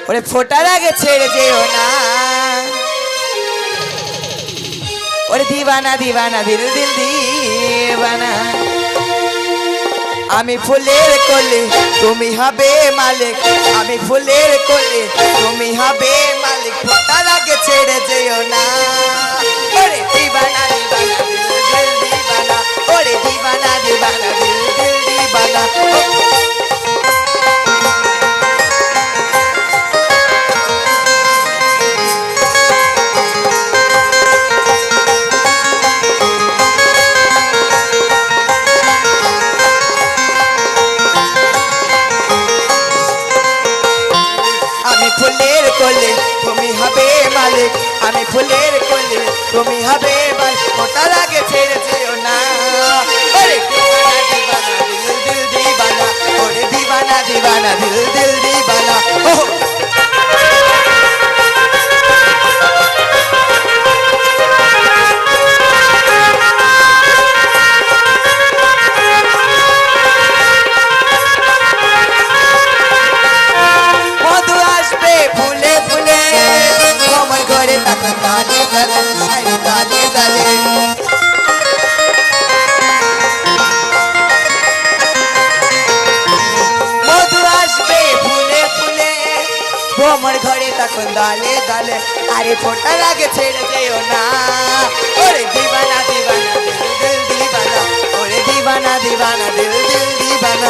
ওরে ফোটার আগে ছেড়ে যেও না ওরে দিবানা দিবানা দিল দিল দিবানা আমি ফুলের কোলে তুমি হবে মালিক আমি ফুলের কোলে তুমি হবে মালিক ফোটার আগে ছেড়ে যেও না ওরে দিবানা দিবানা দিল দিল দিবানা ওরে দিবানা দিবানা দিল দিল দিবানা ফুলের কোলে তুমি হবে মালিক আমি ফুলের কোলে তুমি হবে মালিক ফোটার আগে ছেড়ে যেও না ওরে দিবানা দিবানা দিল দিল দিবানা ওরে দিবানা দিবানা দিল দিল দিবানা আমার ঘরে তখন দালে দালে আরে ফোটা লাগে ছেড়ে যেও না ওরে দিবানা দিবানা দিল দিল দিবানা ওরে দিবানা দিবানা দিল দিল দিবানা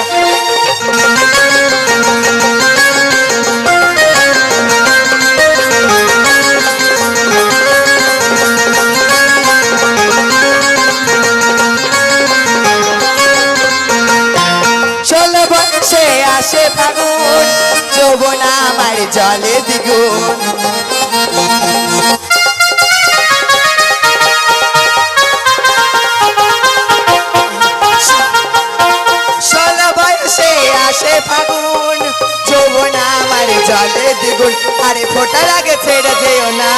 চলো বসে আসে ফাগুন যৌবন আমার জলে দ্বিগুণ ষোলো বয়সে আসে ফাগুন যৌবন আমার জলে দ্বিগুণ আরে ফোটার আগে ছেড়ে যেও না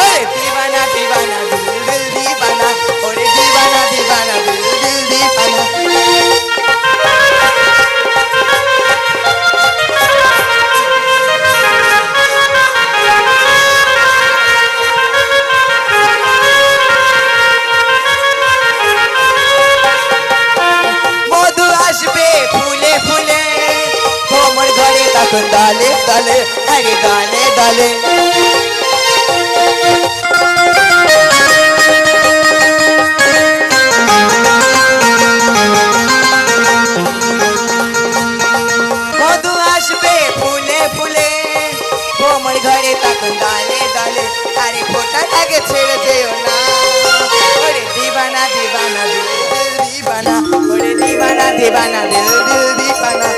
ওরে দিবানা দিবানা দিল দিল দিবানা ওরে দিবানা দিবানা দিল দিল দিবানা তখন দালে দালে আরে দালে দালে মধু আসবে ফুলে ফুলে কোমর ঘরে তখন দালে দালে আরে ফোটা লাগে ছেড়ে যেও না ওরে দিবানা দিবানা দিল দিল দিবানা ওরে দিবানা দিবানা দিল দিল দিবানা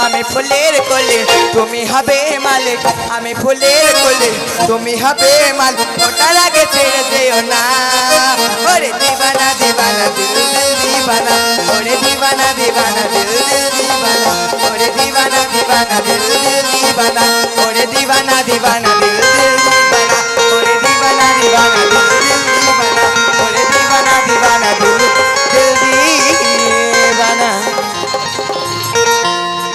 আমি ফুলের কোলে তুমি হবে মালিক আমি ফুলের কোলে তুমি হবে মালিক ফোটার আগে ছেড়ে যেও না ওরে দিবানা দিবানা দিল দিল দিবানা ওরে দিবানা দিবানা দিল দিল দিবানা ওরে দিবানা দিবানা দিল দিল দিবানা